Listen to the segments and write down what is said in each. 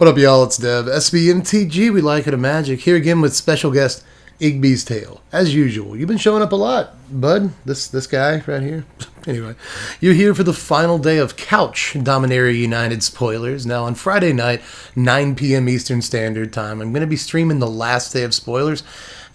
What up, y'all? It's Dev, SBMTG. We like it a magic. Here again with special guest Igby's Tale. As usual, you've been showing up a lot, bud. This guy right here. Anyway, you're here for the final day of Couch Dominaria United spoilers. Now on Friday night, 9 p.m. Eastern Standard Time, I'm going to be streaming the last day of spoilers.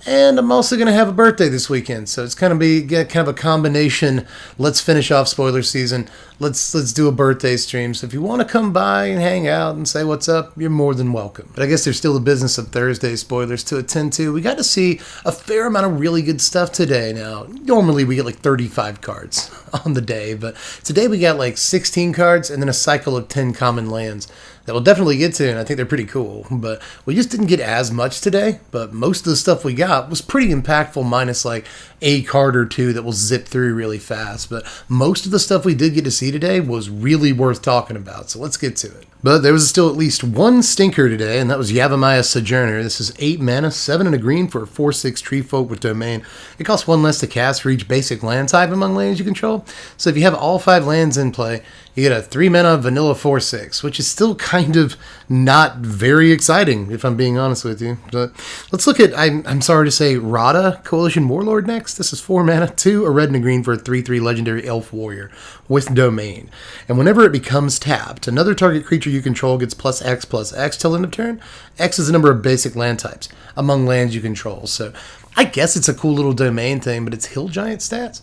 And I'm also going to have a birthday this weekend, so it's going to be kind of a combination. Let's finish off spoiler season. Let's do a birthday stream. So if you want to come by and hang out and say what's up, you're more than welcome. But I guess there's still the business of Thursday spoilers to attend to. We got to see a fair amount of really good stuff today. Now, normally we get like 35 cards on the day, but today we got like 16 cards and then a cycle of 10 common lands that we'll definitely get to, and I think they're pretty cool. But we just didn't get as much today, but most of the stuff we got was pretty impactful, minus like a card or two that will zip through really fast. But most of the stuff we did get to see today was really worth talking about, so let's get to it. But there was still at least one stinker today, and that was Yavamaya Sadjourner. This is 8 mana, 7 and a green for a 4/6 tree folk with domain. It costs 1 less to cast for each basic land type among lands you control. So if you have all 5 lands in play, you get a 3 mana vanilla 4/6, which is still kind of not very exciting, if I'm being honest with you. But let's look at, I'm sorry to say, Radha, Coalition Warlord next. This is 4 mana, 2, a red and a green for a 3/3 legendary elf warrior with domain. And whenever it becomes tapped, another target creature you control gets +X/+X till end of turn. X is the number of basic land types among lands you control. So I guess it's a cool little domain thing, but it's hill giant stats.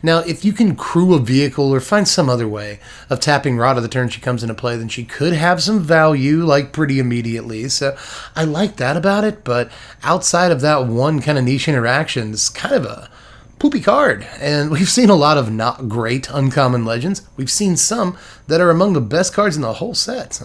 Now, if you can crew a vehicle or find some other way of tapping Radha the turn she comes into play, then she could have some value, like pretty immediately. So I like that about it, but outside of that one kind of niche interaction, it's kind of a poopy card. And we've seen a lot of not great uncommon legends. We've seen some that are among the best cards in the whole set.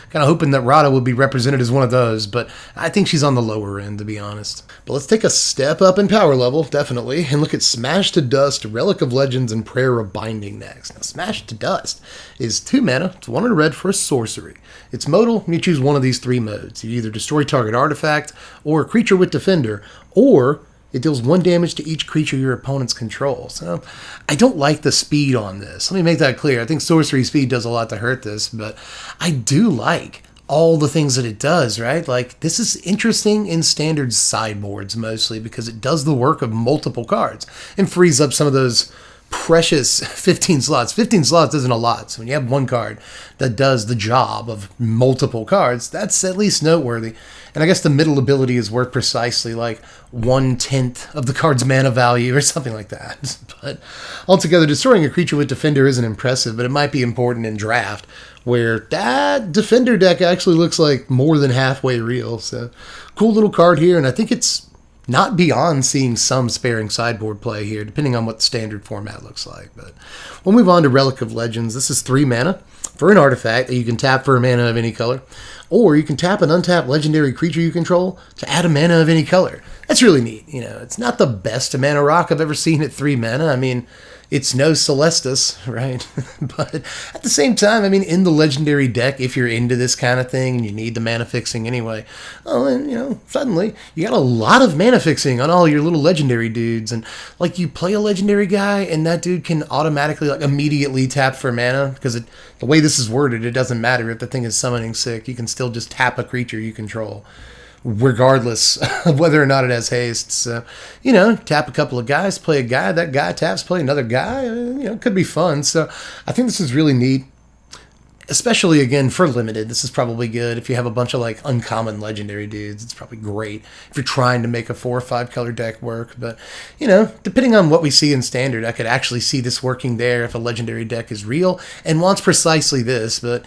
Kind of hoping that Radha would be represented as one of those, but I think she's on the lower end, to be honest. But let's take a step up in power level, definitely, and look at Smash to Dust, Relic of Legends, and Prayer of Binding next. Now, Smash to Dust is 2 mana, it's 1 and a red for a sorcery. It's modal, and you choose one of these 3 modes. You either destroy target artifact, or a creature with defender, or it deals 1 damage to each creature your opponents control. So I don't like the speed on this. Let me make that clear. I think sorcery speed does a lot to hurt this, but I do like all the things that it does, right? Like, this is interesting in standard sideboards mostly because it does the work of multiple cards and frees up some of those precious 15 slots. 15 slots isn't a lot, so when you have one card that does the job of multiple cards, that's at least noteworthy. And I guess the middle ability is worth precisely like 1/10 of the card's mana value or something like that. But altogether, destroying a creature with defender isn't impressive, but it might be important in draft, where that defender deck actually looks like more than halfway real. So cool little card here, and I think it's not beyond seeing some sparing sideboard play here, depending on what the standard format looks like. But we'll move on to Relic of Legends. This is 3 mana for an artifact that you can tap for a mana of any color, or you can tap an untapped legendary creature you control to add a mana of any color. That's really neat. You know, it's not the best mana rock I've ever seen at 3 mana. I mean, it's no Celestus, right? But at the same time, I mean, in the legendary deck, if you're into this kind of thing and you need the mana fixing anyway, oh, and, you know, suddenly you got a lot of mana fixing on all your little legendary dudes. And, like, you play a legendary guy and that dude can automatically, like, immediately tap for mana because the way this is worded, it doesn't matter if the thing is summoning sick. You can still just tap a creature you control, regardless of whether or not it has haste. So, you know, tap a couple of guys, play a guy, that guy taps, play another guy, you know, it could be fun. So I think this is really neat, especially, again, for limited. This is probably good if you have a bunch of, like, uncommon legendary dudes. It's probably great if you're trying to make a 4 or 5 color deck work. But, you know, depending on what we see in standard, I could actually see this working there if a legendary deck is real and wants precisely this. But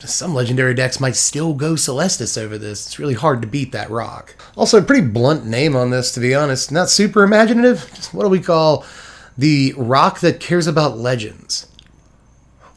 some legendary decks might still go Celestus over this. It's really hard to beat that rock. Also, a pretty blunt name on this, to be honest. Not super imaginative. Just what do we call the rock that cares about legends?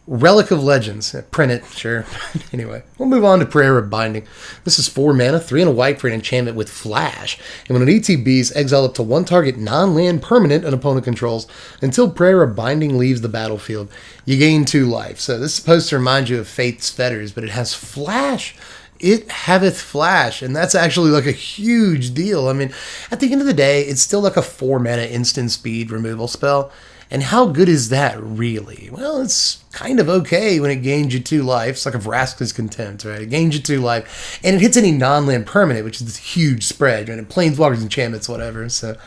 Relic of Legends. Print it, sure. Anyway, we'll move on to Prayer of Binding. This is 4 mana, 3 and a white for an enchantment with Flash. And when it ETBs, exile up to 1 target non-land permanent an opponent controls until Prayer of Binding leaves the battlefield. You gain 2 life. So this is supposed to remind you of Faith's Fetters, but it has Flash. It haveth Flash, and that's actually like a huge deal. I mean, at the end of the day, it's still like a 4 mana instant speed removal spell. And how good is that, really? Well, it's kind of okay when it gains you 2 life. It's like a Vraska's Contempt, right? It gains you 2 life, and it hits any non-land permanent, which is this huge spread, right? And Planeswalkers, enchantments, whatever. So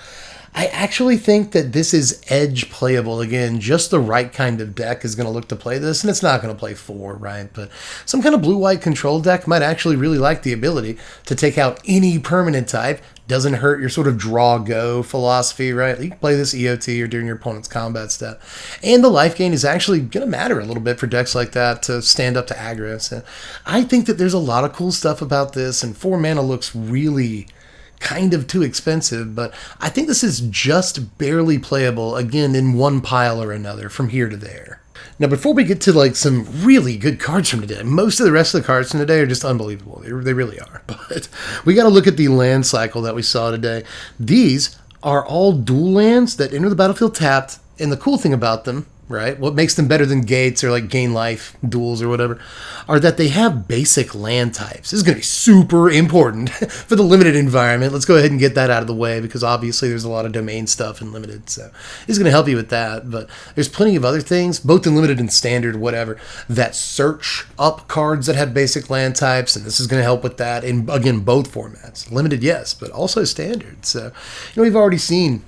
I actually think that this is edge playable. Again, just the right kind of deck is going to look to play this, and it's not going to play 4, right? But some kind of blue-white control deck might actually really like the ability to take out any permanent type. Doesn't hurt your sort of draw-go philosophy, right? You can play this EOT or during your opponent's combat step. And the life gain is actually going to matter a little bit for decks like that to stand up to aggro. So I think that there's a lot of cool stuff about this, and 4 mana looks really kind of too expensive, but I think this is just barely playable, again, in one pile or another, from here to there. Now, before we get to like some really good cards from today, most of the rest of the cards from today are just unbelievable. They really are. But we got to look at the land cycle that we saw today. These are all dual lands that enter the battlefield tapped, and the cool thing about them, right, what makes them better than gates or like gain life duels or whatever, are that they have basic land types. This is going to be super important for the limited environment. Let's go ahead and get that out of the way, because obviously there's a lot of domain stuff in limited, so this is going to help you with that. But there's plenty of other things, both in limited and standard, whatever, that search up cards that have basic land types, and this is going to help with that in, again, both formats. Limited, yes, but also standard. So, we've already seen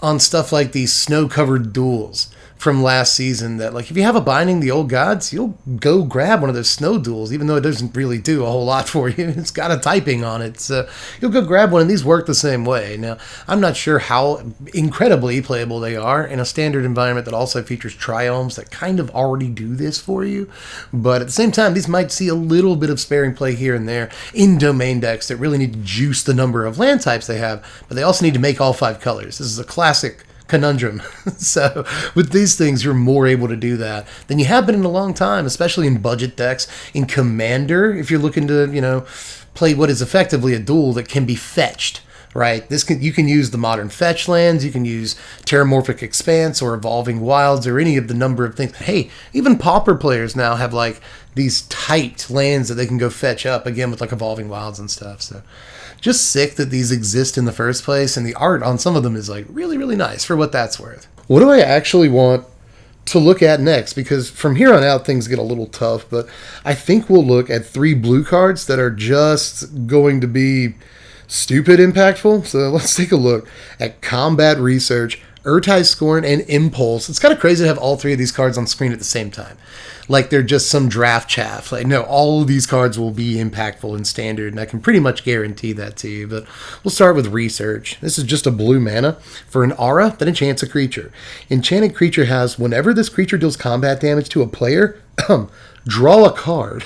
on stuff like these snow-covered duels from last season that, like, if you have a Binding the Old Gods, you'll go grab one of those snow duels, even though it doesn't really do a whole lot for you. It's got a typing on it, so you'll go grab one, and these work the same way. Now, I'm not sure how incredibly playable they are in a standard environment that also features triomes that kind of already do this for you, but at the same time, these might see a little bit of sparing play here and there in domain decks that really need to juice the number of land types they have, but they also need to make all 5 colors. This is a classic conundrum. So with these things, you're more able to do that than you have been in a long time, especially in budget decks. In Commander, if you're looking to, play what is effectively a duel that can be fetched, right? You can use the modern fetch lands, you can use Terramorphic Expanse or Evolving Wilds or any of the number of things. Hey, even Pauper players now have like these typed lands that they can go fetch up, again with like Evolving Wilds and stuff. So just sick that these exist in the first place, and the art on some of them is like really, really nice for what that's worth. What do I actually want to look at next? Because from here on out, things get a little tough, but I think we'll look at 3 blue cards that are just going to be stupid impactful. So let's take a look at Combat Research, Ertai, Scorn, and Impulse. It's kind of crazy to have all 3 of these cards on screen at the same time. Like they're just some draft chaff. Like, no, all of these cards will be impactful in standard, and I can pretty much guarantee that to you. But we'll start with Research. This is just a blue mana for an aura that enchants a creature. Enchanted creature has, whenever this creature deals combat damage to a player, draw a card.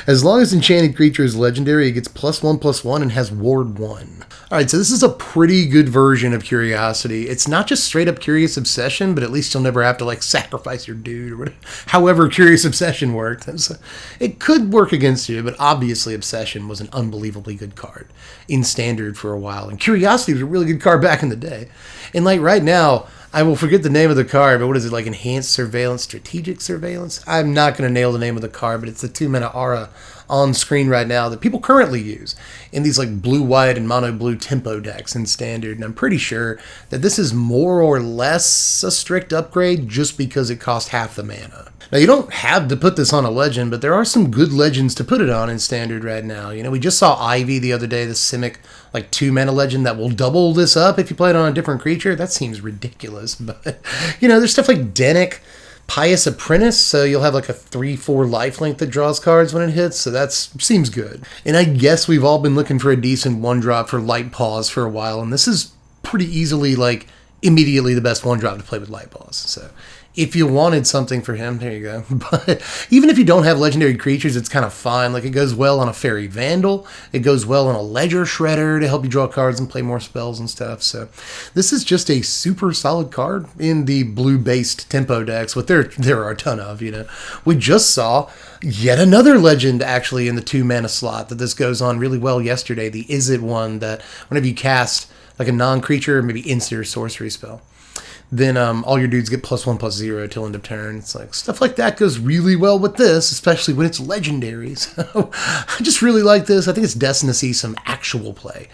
As long as enchanted creature is legendary, it gets +1/+1 and has Ward 1. Alright, so this is a pretty good version of Curiosity. It's not just straight up Curious Obsession, but at least you'll never have to like sacrifice your dude or whatever. However Curious Obsession worked. So it could work against you, but obviously Obsession was an unbelievably good card in standard for a while. And Curiosity was a really good card back in the day. And like right now, I will forget the name of the card, but what is it, like Enhanced Surveillance, Strategic Surveillance? I'm not going to nail the name of the card, but it's the 2-mana aura on screen right now that people currently use in these like blue-white and mono-blue tempo decks in standard, and I'm pretty sure that this is more or less a strict upgrade just because it costs half the mana. Now, you don't have to put this on a legend, but there are some good legends to put it on in standard right now. We just saw Ivy the other day, the Simic, like 2-mana legend that will double this up if you play it on a different creature. That seems ridiculous, but, there's stuff like Denick, Pious Apprentice, so you'll have like a 3/4 lifelink that draws cards when it hits, so that seems good. And I guess we've all been looking for a decent 1-drop for Light Paws for a while, and this is pretty easily, like, immediately the best 1-drop to play with Light Paws, so if you wanted something for him, there you go. But even if you don't have legendary creatures, it's kind of fine. Like, it goes well on a Fairy Vandal. It goes well on a Ledger Shredder to help you draw cards and play more spells and stuff. So this is just a super solid card in the blue-based tempo decks, what there are a ton of, We just saw yet another legend, actually, in the 2-mana slot that this goes on really well yesterday. The Is It one that whenever you cast, like, a non-creature, maybe instant or sorcery spell, then all your dudes get +1/+0 till end of turn. It's like stuff like that goes really well with this, especially when it's legendary. So I just really like this. I think it's destined to see some actual play.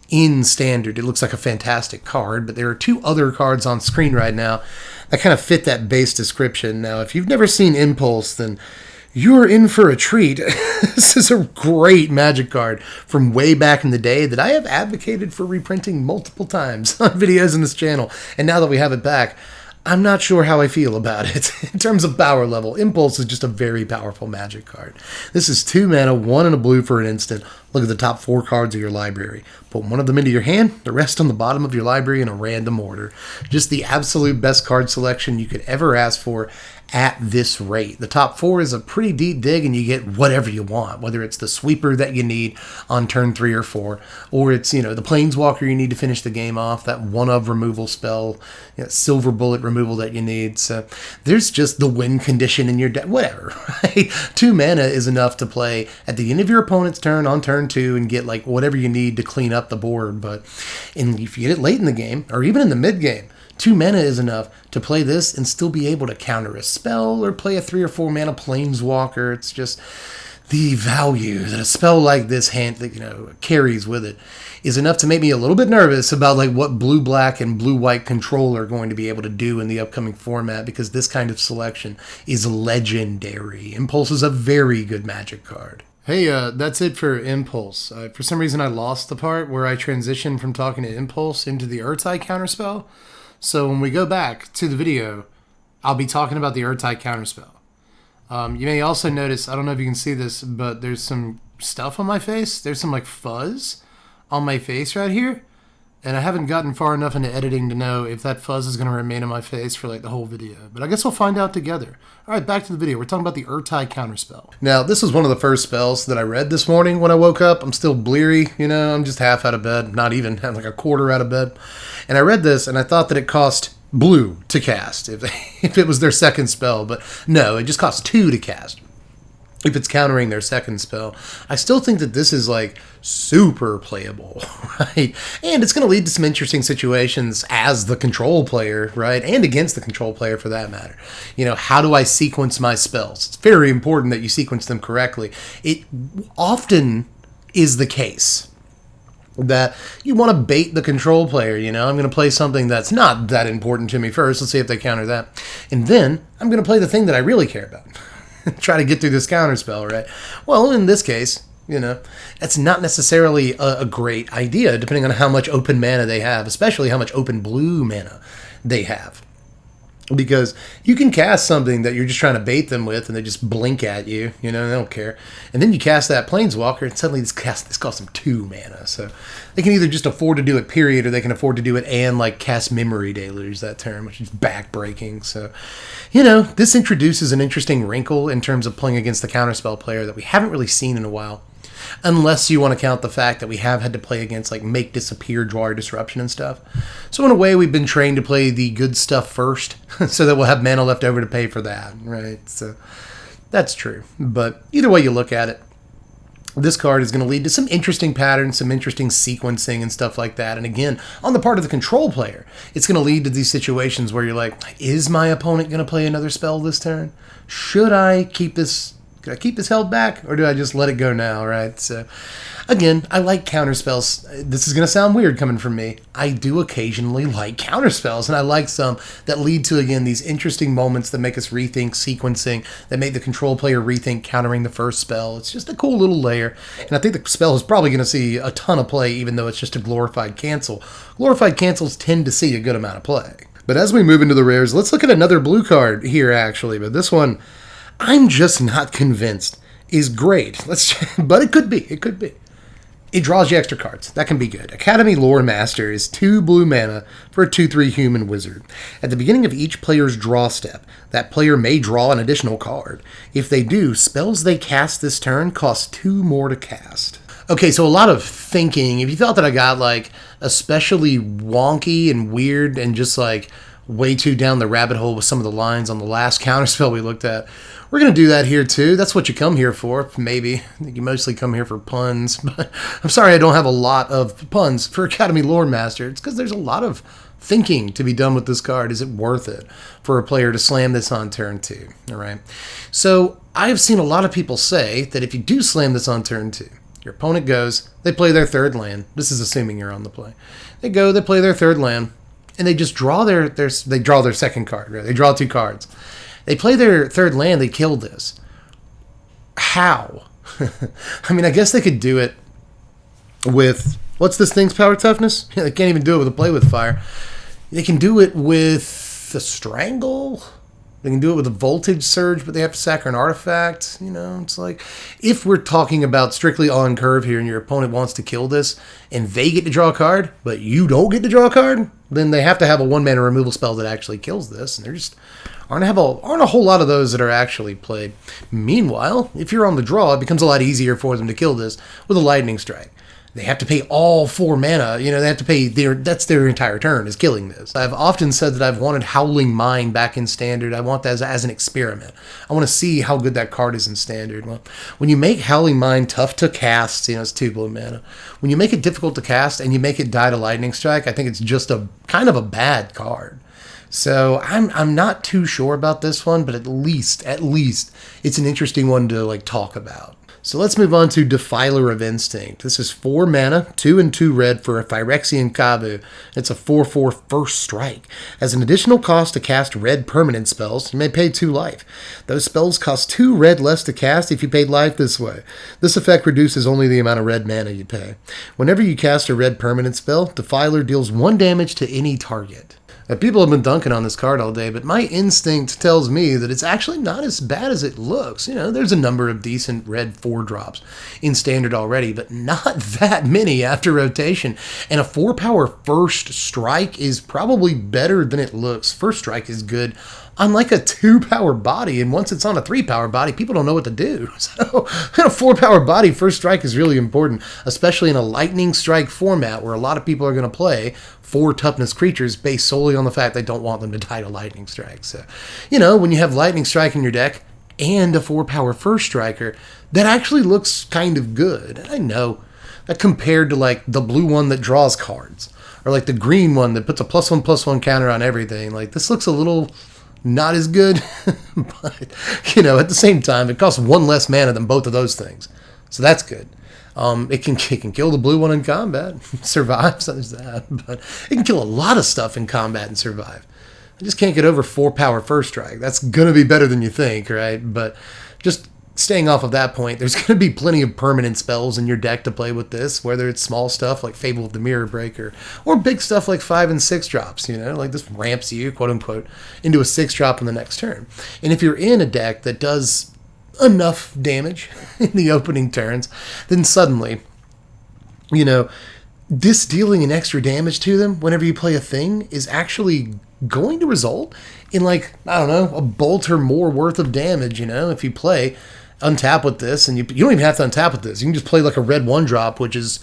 in Standard. It looks like a fantastic card, but there are 2 other cards on screen right now that kind of fit that base description. Now, if you've never seen Impulse, then you're in for a treat. This is a great Magic card from way back in the day that I have advocated for reprinting multiple times on videos on this channel. And now that we have it back, I'm not sure how I feel about it. In terms of power level, Impulse is just a very powerful Magic card. This is 2 mana, 1 and a blue for an instant. Look at the top 4 cards of your library. Put one of them into your hand, the rest on the bottom of your library in a random order. Just the absolute best card selection you could ever ask for at this rate. The top 4 is a pretty deep dig, and you get whatever you want, whether it's the sweeper that you need on turn 3 or 4, or it's, the planeswalker you need to finish the game off, that one-of removal spell, silver bullet removal that you need. So there's just the win condition in your deck, whatever, right? 2 mana is enough to play at the end of your opponent's turn on turn 2 and get like whatever you need to clean up the board. But if you get it late in the game, or even in the mid game, 2 mana is enough to play this and still be able to counter a spell or play a 3 or 4 mana planeswalker. It's just the value that a spell like this carries with it is enough to make me a little bit nervous about like what blue-black and blue-white control are going to be able to do in the upcoming format, because this kind of selection is legendary. Impulse is a very good Magic card. Hey, that's it for Impulse. For some reason I lost the part where I transitioned from talking to Impulse into the Ertai counterspell. So when we go back to the video, I'll be talking about the Ertai counterspell. You may also notice, I don't know if you can see this, but there's some stuff on my face. There's some like fuzz on my face right here. And I haven't gotten far enough into editing to know if that fuzz is going to remain on my face for like the whole video. But I guess we'll find out together. All right, back to the video. We're talking about the Ertai counterspell. Now, this was one of the first spells that I read this morning when I woke up. I'm still bleary, I'm just half out of bed. Not even, I'm like a quarter out of bed. And I read this and I thought that it cost blue to cast if it was their second spell. But no, it just costs 2 to cast if it's countering their second spell. I still think that this is like super playable, right? And it's going to lead to some interesting situations as the control player, right? And against the control player for that matter. How do I sequence my spells? It's very important that you sequence them correctly. It often is the case that you want to bait the control player. I'm going to play something that's not that important to me first. Let's see if they counter that. And then I'm going to play the thing that I really care about. Try to get through this counterspell, right? Well, in this case, that's not necessarily a great idea, depending on how much open mana they have, especially how much open blue mana they have. Because you can cast something that you're just trying to bait them with, and they just blink at you, they don't care. And then you cast that planeswalker, and suddenly this costs them 2 mana. So they can either just afford to do it, period, or they can afford to do it and like cast Memory Deluge that turn, which is backbreaking. So, this introduces an interesting wrinkle in terms of playing against the counterspell player that we haven't really seen in a while. Unless you want to count the fact that we have had to play against like Make Disappear, Draw, or Disruption and stuff. So in a way, we've been trained to play the good stuff first, so that we'll have mana left over to pay for that, right? So that's true. But either way you look at it, this card is going to lead to some interesting patterns, some interesting sequencing and stuff like that. And again, on the part of the control player, it's going to lead to these situations where you're like, is my opponent going to play another spell this turn? Should I keep this held back, or do I just let it go now, right? So, again, I like counterspells. This is going to sound weird coming from me. I do occasionally like counterspells, and I like some that lead to, again, these interesting moments that make us rethink sequencing, that make the control player rethink countering the first spell. It's just a cool little layer, and I think the spell is probably going to see a ton of play, even though it's just a glorified cancel. Glorified cancels tend to see a good amount of play. But as we move into the rares, let's look at another blue card here, actually, but this one I'm just not convinced is great. But it could be. It could be. It draws you extra cards. That can be good. Academy Lore Master is 2 blue mana for a 2/3 human wizard. At the beginning of each player's draw step, that player may draw an additional card. If they do, spells they cast this turn cost 2 more to cast. Okay, so a lot of thinking. If you thought that I got like especially wonky and weird and just like way too down the rabbit hole with some of the lines on the last counterspell we looked at, we're going to do that here too. That's what you come here for, maybe. I think you mostly come here for puns, but I'm sorry I don't have a lot of puns for Academy Lore Master. It's because there's a lot of thinking to be done with this card. Is it worth it for a player to slam this on turn 2? All right. So I've seen a lot of people say that if you do slam this on turn 2, Your opponent goes, they play their third land. This is assuming you're on the play. They go, they play their third land, and they just draw they draw their second card. Right? They draw 2 cards. They play their third land, they kill this. How? I mean, I guess they could do it with, what's this thing's power toughness? They can't even do it with a play with fire. They can do it with a strangle. They can do it with a voltage surge, but they have to sack an artifact. You know, it's like, if we're talking about strictly on curve here and your opponent wants to kill this and they get to draw a card, but you don't get to draw a card, then they have to have a 1-mana removal spell that actually kills this. And there just aren't a whole lot of those that are actually played. Meanwhile, if you're on the draw, it becomes a lot easier for them to kill this with a lightning strike. They have to pay all 4 mana. You know, they have to pay that's their entire turn is killing this. I've often said that I've wanted Howling Mine back in Standard. I want that as an experiment. I want to see how good that card is in Standard. Well, when you make Howling Mine tough to cast, you know, it's 2 blue mana. When you make it difficult to cast and you make it die to Lightning Strike, I think it's just a kind of a bad card. So I'm not too sure about this one, but at least it's an interesting one to like talk about. So let's move on to Defiler of Instinct. This is 4 mana, 2 and 2 red for a Phyrexian Kavu. It's a 4/4 first strike. As an additional cost to cast red permanent spells, you may pay 2 life. Those spells cost 2 red less to cast if you paid life this way. This effect reduces only the amount of red mana you pay. Whenever you cast a red permanent spell, Defiler deals 1 damage to any target. Now, people have been dunking on this card all day, but my instinct tells me that it's actually not as bad as it looks. You know, there's a number of decent red 4-drops in Standard already, but not that many after rotation. And a 4-power first strike is probably better than it looks. First strike is good. Unlike a 2-power body, and once it's on a 3-power body, people don't know what to do. So in a 4-power body, first strike is really important, especially in a lightning strike format where a lot of people are going to play 4 toughness creatures based solely on the fact they don't want them to die to lightning strike. So, you know, when you have lightning strike in your deck and a 4-power first striker, that actually looks kind of good. And I know that compared to like the blue one that draws cards, or like the green one that puts a +1/+1 counter on everything, like this looks a little not as good, but, you know, at the same time, it costs 1 less mana than both of those things. So that's good. It can kill the blue one in combat, survive, so there's that, but it can kill a lot of stuff in combat and survive. I just can't get over 4-power first strike. That's going to be better than you think, right? But just staying off of that point, there's going to be plenty of permanent spells in your deck to play with this, whether it's small stuff like Fable of the Mirror Breaker, or big stuff like 5 and 6 drops, you know, like this ramps you, quote unquote, into a 6-drop in the next turn. And if you're in a deck that does enough damage in the opening turns, then suddenly, you know, this dealing an extra damage to them whenever you play a thing is actually going to result in, like, I don't know, a bolt or more worth of damage, you know, if you play untap with this, and you don't even have to untap with this. You can just play like a red 1-drop, which is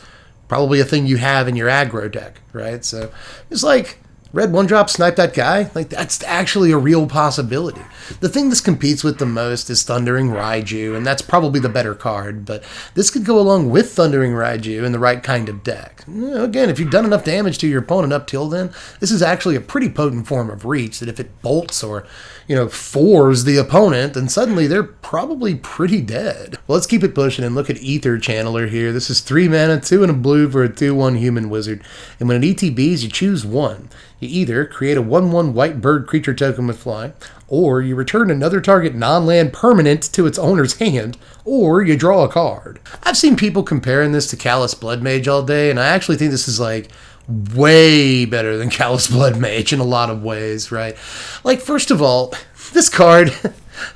probably a thing you have in your aggro deck, right? So it's like red 1-drop, snipe that guy. Like, that's actually a real possibility. The thing this competes with the most is Thundering Raiju, and that's probably the better card, but this could go along with Thundering Raiju in the right kind of deck. You know, again, if you've done enough damage to your opponent up till then, this is actually a pretty potent form of reach that if it bolts or, you know, fours the opponent, then suddenly they're probably pretty dead. Well, let's keep it pushing and look at Aether Channeler here. This is 3 mana, 2 and a blue for a 2/1 human wizard, and when it ETBs, you choose 1. You either create a 1/1 white bird creature token with fly, or you return another target non-land permanent to its owner's hand, or you draw a card. I've seen people comparing this to Callous Blood Mage all day, and I actually think this is like way better than Callous Blood Mage in a lot of ways, right? Like, first of all, this card,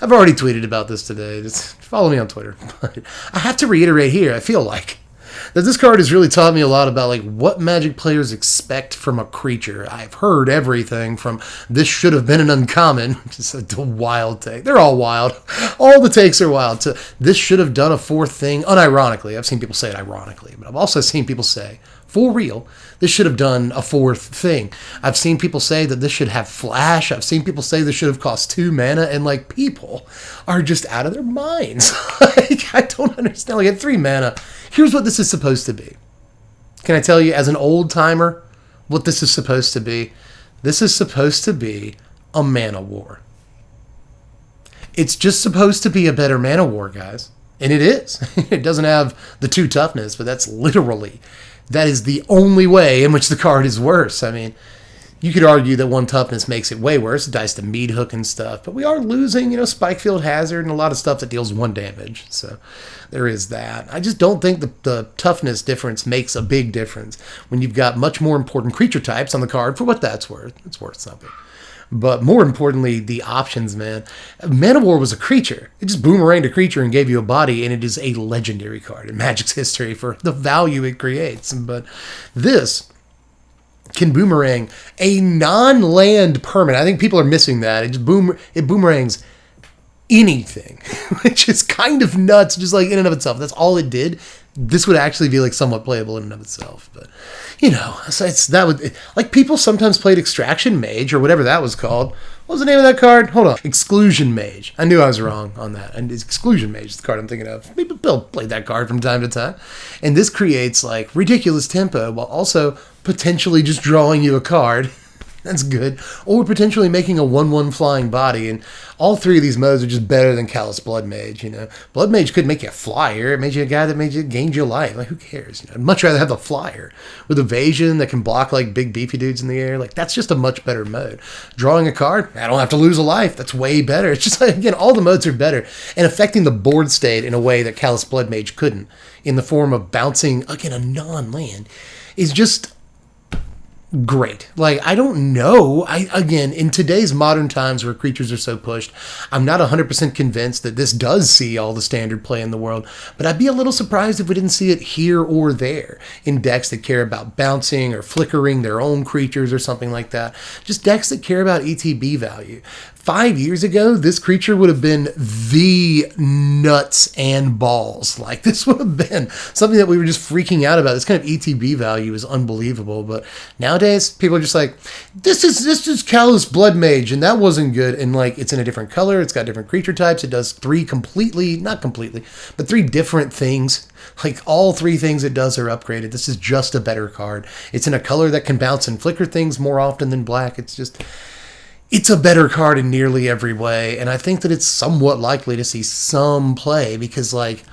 I've already tweeted about this today. Just follow me on Twitter. But I have to reiterate here, I feel like, that this card has really taught me a lot about like what Magic players expect from a creature. I've heard everything from this should have been an uncommon, which is a wild take. They're all wild. All the takes are wild. To this should have done a 4th thing, unironically. I've seen people say it ironically, but I've also seen people say, for real, this should have done a 4th thing. I've seen people say that this should have flash. I've seen people say this should have cost 2 mana, and like, people are just out of their minds. Like, I don't understand. Like, at 3 mana, here's what this is supposed to be. Can I tell you, as an old timer, what this is supposed to be? This is supposed to be a mana war. It's just supposed to be a better mana war, guys. And it is. It doesn't have the 2 toughness, but that is the only way in which the card is worse. I mean, you could argue that 1 toughness makes it way worse. It dies to meat hook and stuff. But we are losing, Spike Field Hazard and a lot of stuff that deals 1 damage. So there is that. I just don't think the toughness difference makes a big difference when you've got much more important creature types on the card for what that's worth. It's worth something. But more importantly, the options, man. Mana War was a creature. It just boomeranged a creature and gave you a body, and it is a legendary card in Magic's history for the value it creates. But this can boomerang a non-land permanent. I think people are missing that. It boomerangs anything, which is kind of nuts, just like in and of itself. That's all it did. This would actually be like somewhat playable in and of itself, but like people sometimes played Extraction Mage or whatever that was called. What was the name of that card? Hold on. Exclusion Mage. I knew I was wrong on that. And it's Exclusion Mage is the card I'm thinking of. People played that card from time to time. And this creates like ridiculous tempo while also potentially just drawing you a card. That's good. Or potentially making a 1/1 flying body. And all 3 of these modes are just better than Callous Blood Mage, Blood Mage could make you a flyer. It made you a guy that gained your life. Like, who cares? I'd much rather have the flyer with evasion that can block like big beefy dudes in the air. Like, that's just a much better mode. Drawing a card, I don't have to lose a life. That's way better. It's just like, again, all the modes are better. And affecting the board state in a way that Callous Blood Mage couldn't, in the form of bouncing, again, a non-land, is just great. Like, I don't know. Again, in today's modern times where creatures are so pushed, I'm not 100% convinced that this does see all the standard play in the world, but I'd be a little surprised if we didn't see it here or there in decks that care about bouncing or flickering their own creatures or something like that. Just decks that care about ETB value. 5 years ago, this creature would have been the nuts and balls. Like, this would have been something that we were just freaking out about. This kind of ETB value is unbelievable. But nowadays, people are just like, this is Callous Blood Mage, and that wasn't good. And, like, it's in a different color. It's got different creature types. It does 3 not completely, but 3 different things. Like, all 3 things it does are upgraded. This is just a better card. It's in a color that can bounce and flicker things more often than black. It's a better card in nearly every way, and I think that it's somewhat likely to see some play because, like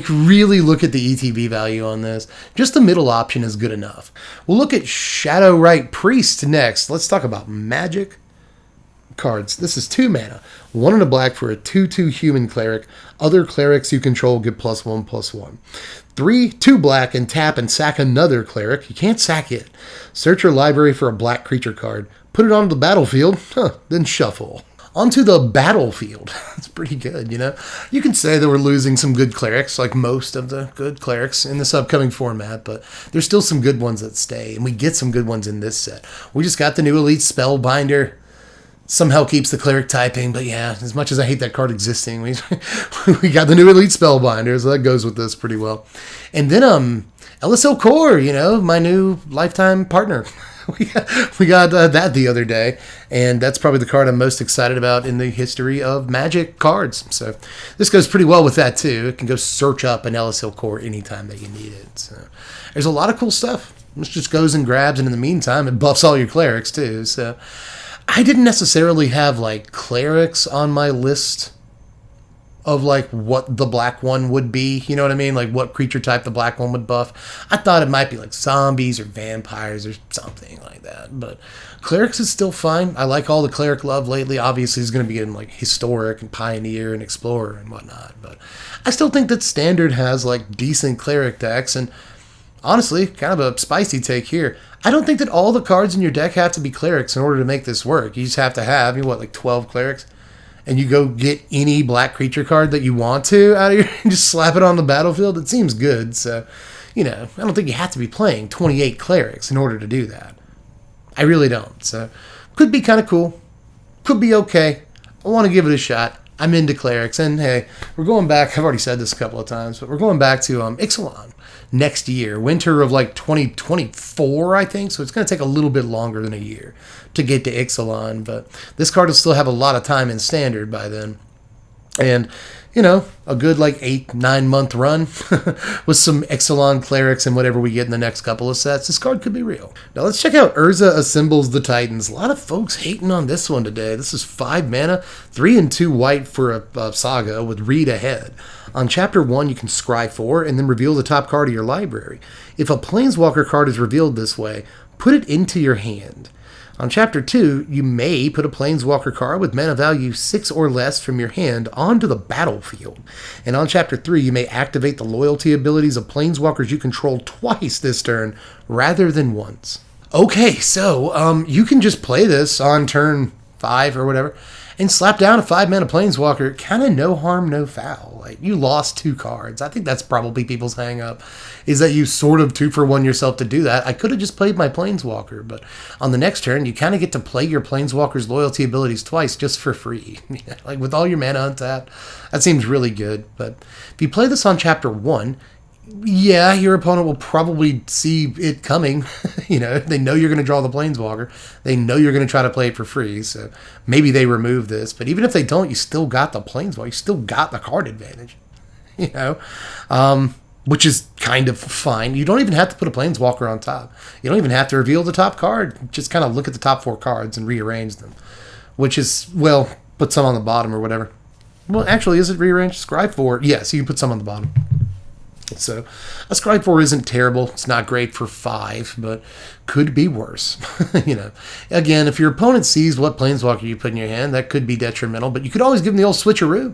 really look at the ETB value on this. Just the middle option is good enough. We'll look at Shadowrite Priest next. Let's talk about Magic cards. This is 2 mana, 1 and a black for a 2/2 human cleric. Other clerics you control get +1/+1. 3, 2 black, and tap and sack another cleric. You can't sack it. Search your library for a black creature card. Put it onto the battlefield, then shuffle. Onto the battlefield. That's pretty good, You can say that we're losing some good clerics, like most of the good clerics in this upcoming format, but there's still some good ones that stay, and we get some good ones in this set. We just got the new Elite Spellbinder. Somehow keeps the cleric typing, but yeah, as much as I hate that card existing, we got the new Elite Spellbinder, so that goes with this pretty well. And then LSL Core, my new lifetime partner. we got that the other day, and that's probably the card I'm most excited about in the history of Magic cards. So this goes pretty well with that too. It can go search up an LSL Core anytime that you need it. So there's a lot of cool stuff. This just goes and grabs, and in the meantime, it buffs all your clerics too. So I didn't necessarily have like clerics on my list of like what the black one would be, you know what I mean? Like what creature type the black one would buff. I thought it might be like zombies or vampires or something like that, but clerics is still fine. I like all the cleric love lately. Obviously he's going to be getting like historic and pioneer and explorer and whatnot, but I still think that standard has like decent cleric decks. And honestly, kind of a spicy take here, I don't think that all the cards in your deck have to be clerics in order to make this work. You just have to have, like 12 clerics, and you go get any black creature card that you want to out of your, and just slap it on the battlefield. It seems good. So, I don't think you have to be playing 28 clerics in order to do that. I really don't. So, could be kind of cool. Could be okay. I want to give it a shot. I'm into clerics, and hey, we're going back. I've already said this a couple of times, but we're going back to Ixalan next year, winter of like 2024, I think. So it's going to take a little bit longer than a year to get to Ixalan, but this card will still have a lot of time in standard by then. And you know, a good like 8-9 month run with some Ixalan clerics and whatever we get in the next couple of sets, this card could be real. Now let's check out Urza Assembles the Titans. A lot of folks hating on this one today. This is 5 mana, 3 and 2 white for a saga with read ahead. On chapter 1, you can scry 4 and then reveal the top card of your library. If a Planeswalker card is revealed this way, put it into your hand. On chapter 2, you may put a Planeswalker card with mana value 6 or less from your hand onto the battlefield. And on chapter 3, you may activate the loyalty abilities of Planeswalkers you control twice this turn rather than once. Okay, so you can just play this on turn 5 or whatever and slap down a 5-mana Planeswalker. Kind of no harm, no foul. Like, you lost 2 cards. I think that's probably people's hang up, is that you sort of 2-for-1 yourself to do that. I could have just played my Planeswalker, but on the next turn, you kind of get to play your Planeswalker's loyalty abilities twice just for free. Like, with all your mana untapped, that seems really good. But if you play this on chapter 1, yeah, your opponent will probably see it coming. You know, they know you're going to draw the Planeswalker. They know you're going to try to play it for free, so maybe they remove this. But even if they don't, you still got the Planeswalker. You still got the card advantage, you know, which is kind of fine. You don't even have to put a Planeswalker on top. You don't even have to reveal the top card. Just kind of look at the top 4 cards and rearrange them, which is, well, put some on the bottom or whatever. Well, actually, is it rearranged? Scry 4? Yes, you can put some on the bottom. So a Scry 4 isn't terrible. It's not great for 5, but could be worse. You know, again, if your opponent sees what Planeswalker you put in your hand, that could be detrimental, but you could always give them the old switcheroo.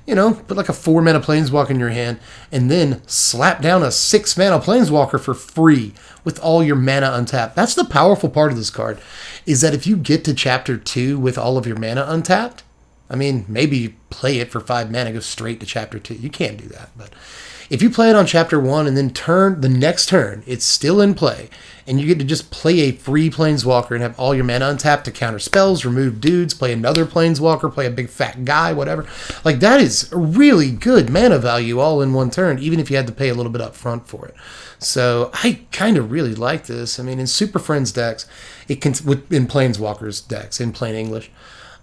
You know, put like a 4-mana Planeswalker in your hand and then slap down a 6-mana Planeswalker for free with all your mana untapped. That's the powerful part of this card, is that if you get to chapter 2 with all of your mana untapped, I mean, maybe you play it for 5 mana, go straight to chapter 2. You can't do that, but if you play it on chapter 1 and then the next turn, it's still in play, and you get to just play a free Planeswalker and have all your mana untapped to counter spells, remove dudes, play another Planeswalker, play a big fat guy, whatever. Like, that is really good mana value all in one turn, even if you had to pay a little bit up front for it. So I kind of really like this. I mean, in Super Friends decks, in Planeswalkers decks, in plain English,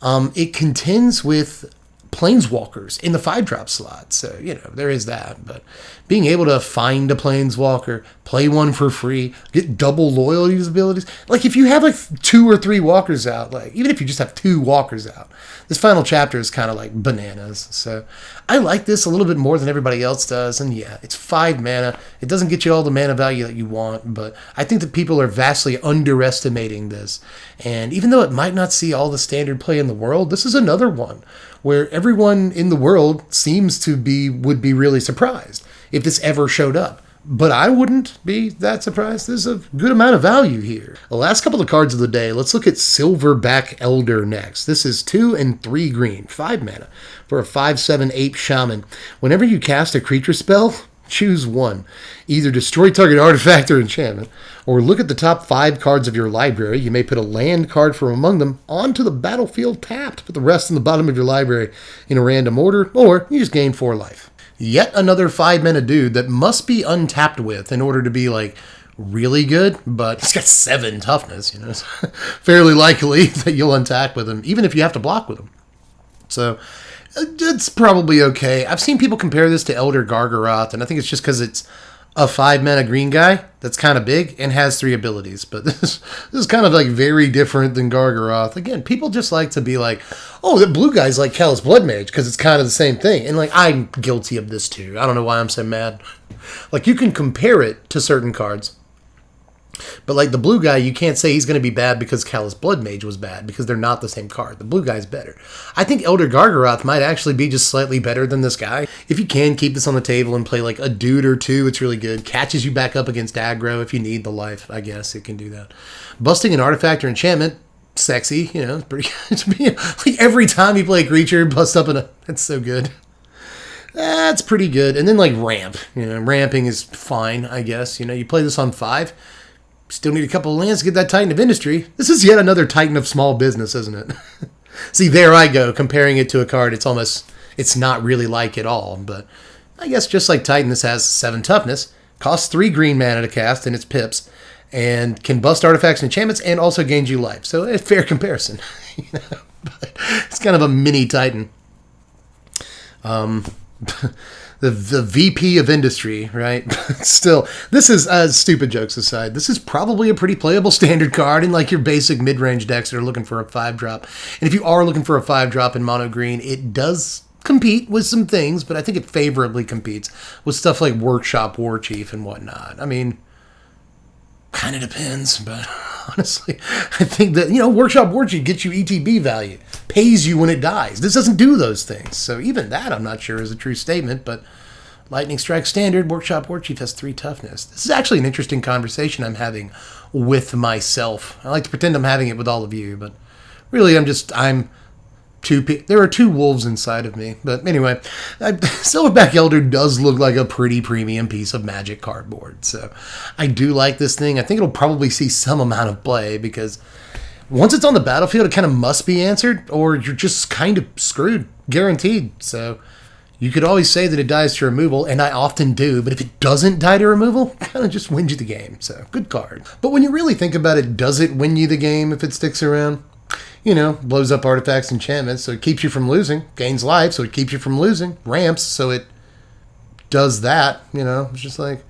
it contends with Planeswalkers in the 5-drop slot. So, you know, there is that. But being able to find a Planeswalker, play one for free, get double loyalty abilities. Like, if you have like 2 or 3 walkers out, like, even if you just have 2 walkers out, this final chapter is kind of like bananas. So I like this a little bit more than everybody else does. And yeah, it's 5 mana. It doesn't get you all the mana value that you want, but I think that people are vastly underestimating this. And even though it might not see all the standard play in the world, this is another one where everyone in the world would be really surprised if this ever showed up. But I wouldn't be that surprised. There's a good amount of value here. The last couple of cards of the day, let's look at Silverback Elder next. This is 2 and 3 green, 5 mana, for a 5/7 ape shaman. Whenever you cast a creature spell, choose one. Either destroy target artifact or enchantment, or look at the top 5 cards of your library. You may put a land card from among them onto the battlefield tapped. Put the rest in the bottom of your library in a random order, or you just gain 4 life. Yet another 5-mana dude that must be untapped with in order to be, like, really good, but he's got 7 toughness, you know. It's fairly likely that you'll untap with him, even if you have to block with him. So it's probably okay. I've seen people compare this to Elder Gargaroth, and I think it's just because it's a 5-mana green guy that's kind of big and has 3 abilities. But this is kind of like very different than Gargaroth. Again, people just like to be like, oh, the blue guy's like Callous Blood Mage because it's kind of the same thing. And like, I'm guilty of this too. I don't know why I'm so mad. Like, you can compare it to certain cards. But like the blue guy, you can't say he's going to be bad because Callous Blood Mage was bad, because they're not the same card. The blue guy's better. I think Elder Gargaroth might actually be just slightly better than this guy. If you can keep this on the table and play like a dude or 2, it's really good. Catches you back up against aggro if you need the life, I guess it can do that. Busting an artifact or enchantment, sexy, you know, it's pretty good. Like every time you play a creature, bust up that's so good. That's pretty good. And then like ramp, you know, ramping is fine, I guess. You know, you play this on 5. Still need a couple of lands to get that Titan of Industry. This is yet another Titan of small business, isn't it? See, there I go, comparing it to a card it's not really like at all. But I guess just like Titan, this has 7 toughness, costs 3 green mana to cast, and it's pips, and can bust artifacts and enchantments, and also gains you life. So a fair comparison. You know? But it's kind of a mini Titan. the VP of industry, right? Still, this is, stupid jokes aside, this is probably a pretty playable standard card in like your basic mid-range decks that are looking for a 5-drop. And if you are looking for a 5-drop in mono green, it does compete with some things, but I think it favorably competes with stuff like Workshop War Chief and whatnot. I mean, kind of depends, but honestly, I think that, Workshop War Chief gets you ETB value, pays you when it dies. This doesn't do those things. So even that, I'm not sure is a true statement, but Lightning Strike Standard, Workshop War Chief has 3 toughness. This is actually an interesting conversation I'm having with myself. I like to pretend I'm having it with all of you, but really there are 2 wolves inside of me. But anyway, Silverback Elder does look like a pretty premium piece of Magic cardboard. So I do like this thing. I think it'll probably see some amount of play because once it's on the battlefield, it kind of must be answered or you're just kind of screwed, guaranteed. So you could always say that it dies to removal, and I often do, but if it doesn't die to removal, it kind of just wins you the game. So good card. But when you really think about it, does it win you the game if it sticks around? Blows up artifacts, enchantments, so it keeps you from losing. Gains life, so it keeps you from losing. Ramps, so it does that. It's just like,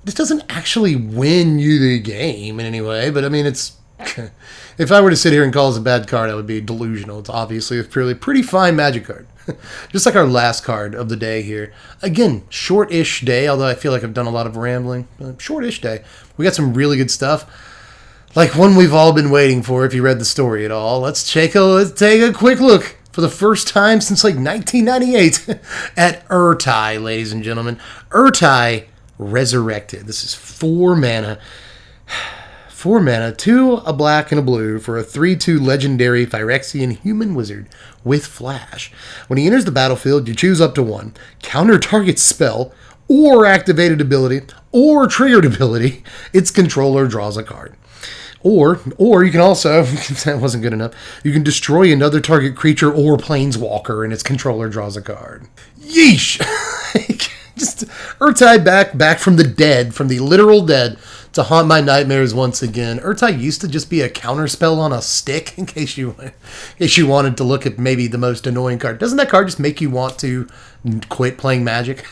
this doesn't actually win you the game in any way, but I mean, it's... If I were to sit here and call this a bad card, I would be delusional. It's obviously a pretty fine Magic card. Just like our last card of the day here. Again, short-ish day, although I feel like I've done a lot of rambling. Short-ish day. We got some really good stuff. Like one we've all been waiting for, if you read the story at all. Let's take a quick look for the first time since like 1998 at Ertai, ladies and gentlemen. Ertai Resurrected. This is 4 mana. 4 mana, 2 a black and a blue for a 3/2 legendary Phyrexian human wizard with flash. When he enters the battlefield, you choose up to 1. Counter target spell or activated ability or triggered ability. Its controller draws a card. Or you can also, if that wasn't good enough, you can destroy another target creature or planeswalker and its controller draws a card. Yeesh! Just Ertai back from the dead, from the literal dead, to haunt my nightmares once again. Ertai used to just be a counterspell on a stick, in case you wanted to look at maybe the most annoying card. Doesn't that card just make you want to quit playing Magic?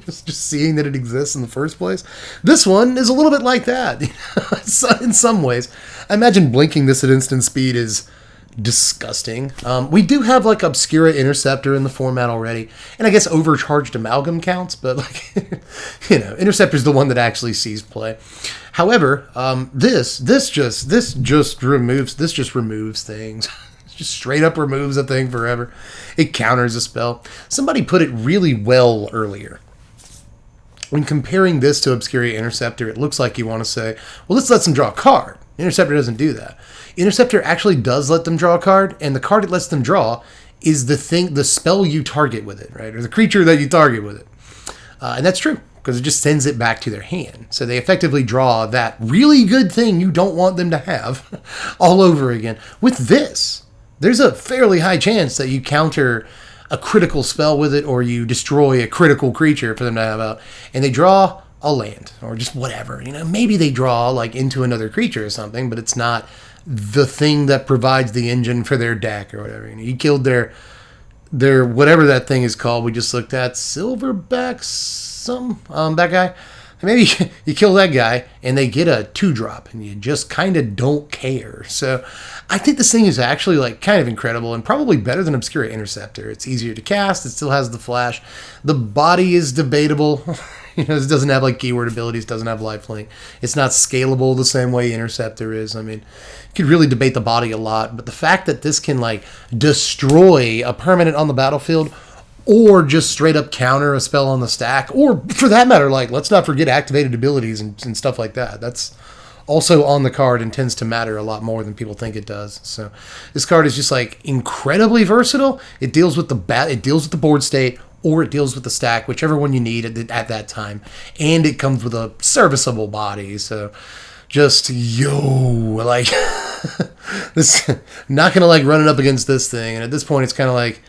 just seeing that it exists in the first place. This one is a little bit like that. In some ways. I imagine blinking this at instant speed is disgusting. We do have like Obscura Interceptor in the format already, and I guess Overcharged Amalgam counts, but like Interceptor's the one that actually sees play. However, this just removes things. Just straight up removes a thing forever. It counters a spell. Somebody put it really well earlier. When comparing this to Obscura Interceptor, it looks like you want to say, well, this lets them draw a card. Interceptor doesn't do that. Interceptor actually does let them draw a card, and the card it lets them draw is the spell you target with it, right? Or the creature that you target with it. And that's true, because it just sends it back to their hand. So they effectively draw that really good thing you don't want them to have all over again. With this, there's a fairly high chance that you counter a critical spell with it, or you destroy a critical creature for them to have out, and they draw a land, or just whatever. Maybe they draw like into another creature or something, but it's not the thing that provides the engine for their deck or whatever. You killed their whatever that thing is called. We just looked at Silverback that guy. Maybe you kill that guy and they get a 2-drop and you just kind of don't care. So I think this thing is actually like kind of incredible and probably better than Obscura Interceptor. It's easier to cast. It still has the flash. The body is debatable. It doesn't have like keyword abilities, doesn't have lifelink. It's not scalable the same way Interceptor is. I mean, you could really debate the body a lot, but the fact that this can like destroy a permanent on the battlefield, or just straight up counter a spell on the stack, or for that matter, like, let's not forget activated abilities and stuff like that. That's also on the card and tends to matter a lot more than people think it does. So this card is just like incredibly versatile. It deals with the board state, or it deals with the stack, whichever one you need at that time. And it comes with a serviceable body. So just, like, this, not going to like run it up against this thing. And at this point, it's kind of like,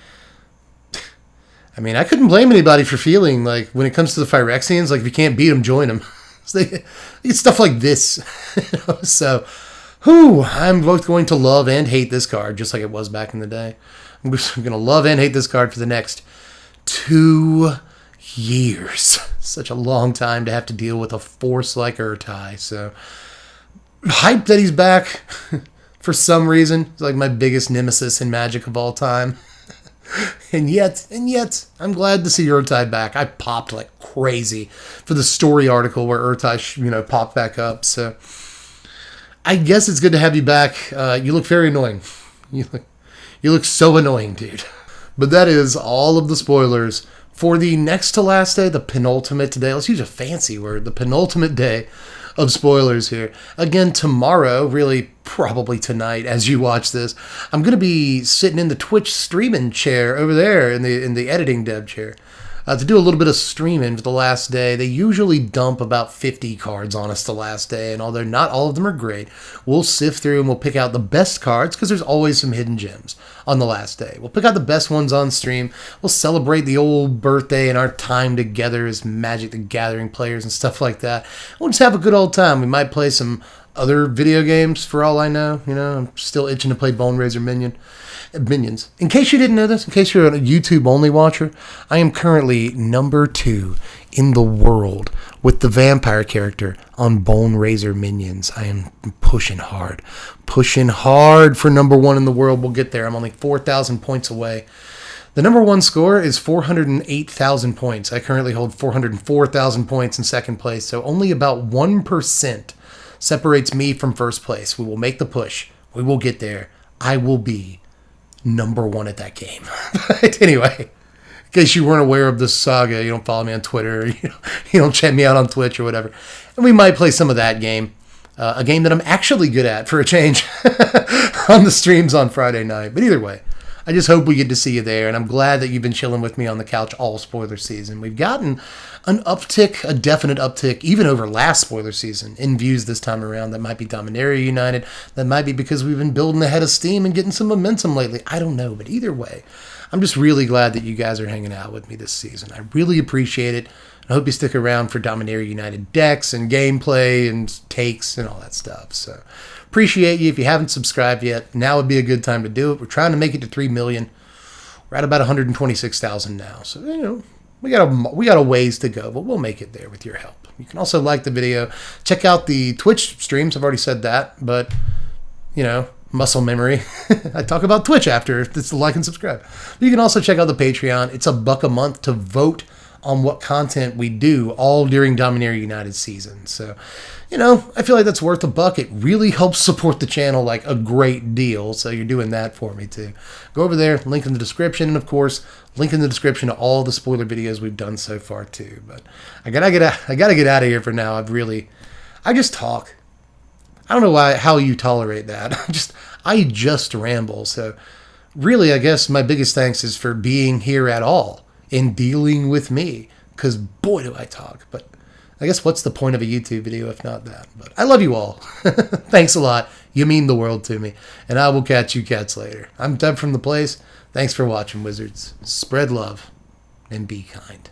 I mean, I couldn't blame anybody for feeling like when it comes to the Phyrexians, like if you can't beat them, join them. So it's stuff like this. So, I'm both going to love and hate this card, just like it was back in the day. I'm just going to love and hate this card for the next 2 years. Such a long time to have to deal with a force like Ertai. So, hyped that he's back. For some reason, it's like my biggest nemesis in Magic of all time. and yet, I'm glad to see Ertai back. I popped like crazy for the story article where Ertai, popped back up. So, I guess it's good to have you back. You look very annoying. You look so annoying, dude. But that is all of the spoilers for the next to last day, the penultimate day. Let's use a fancy word. The penultimate day of spoilers here. Again, tomorrow, really probably tonight as you watch this, I'm going to be sitting in the Twitch streaming chair over there in the editing dev chair. To do a little bit of streaming for the last day. They usually dump about 50 cards on us the last day, and although not all of them are great, we'll sift through and we'll pick out the best cards, because there's always some hidden gems on the last day. We'll pick out the best ones on stream. We'll celebrate the old birthday and our time together as Magic the Gathering players and stuff like that. We'll just have a good old time. We might play some other video games for all I know. I'm still itching to play Bone Razor Minions. In case you didn't know this, in case you're a YouTube-only watcher, I am currently number 2 in the world with the vampire character on Bone Razor Minions. I am pushing hard for number 1 in the world. We'll get there. I'm only 4,000 points away. The number 1 score is 408,000 points. I currently hold 404,000 points in second place, so only about 1% separates me from first place. We will make the push. We will get there. I will be number 1 at that game. But anyway, in case you weren't aware of this saga, you don't follow me on Twitter, you don't check me out on Twitch or whatever, and we might play some of that game, a game that I'm actually good at for a change on the streams on Friday night. But either way, I just hope we get to see you there, and I'm glad that you've been chilling with me on the couch all spoiler season. We've gotten an uptick, a definite uptick, even over last spoiler season, in views this time around. That might be Dominaria United. That might be because we've been building ahead of steam and getting some momentum lately. I don't know, but either way, I'm just really glad that you guys are hanging out with me this season. I really appreciate it. I hope you stick around for Dominaria United decks and gameplay and takes and all that stuff. So, appreciate you. If you haven't subscribed yet, now would be a good time to do it. We're trying to make it to 3 million. We're at about 126,000 now. So, we got a ways to go, but we'll make it there with your help. You can also like the video. Check out the Twitch streams. I've already said that, but, muscle memory. I talk about Twitch after. It's the like and subscribe. But you can also check out the Patreon. It's $1 a month to vote on what content we do all during Dominaria United season. So, I feel like that's worth $1. It really helps support the channel like a great deal. So you're doing that for me too. Go over there, link in the description, and of course, link in the description to all the spoiler videos we've done so far too. But I gotta get out of here for now. I just talk. I don't know how you tolerate that. I just ramble. So really, I guess my biggest thanks is for being here at all and dealing with me, because boy do I talk. But I guess what's the point of a YouTube video if not that? But I love you all. Thanks a lot. You mean the world to me. And I will catch you cats later. I'm Deb from The Place. Thanks for watching, Wizards. Spread love and be kind.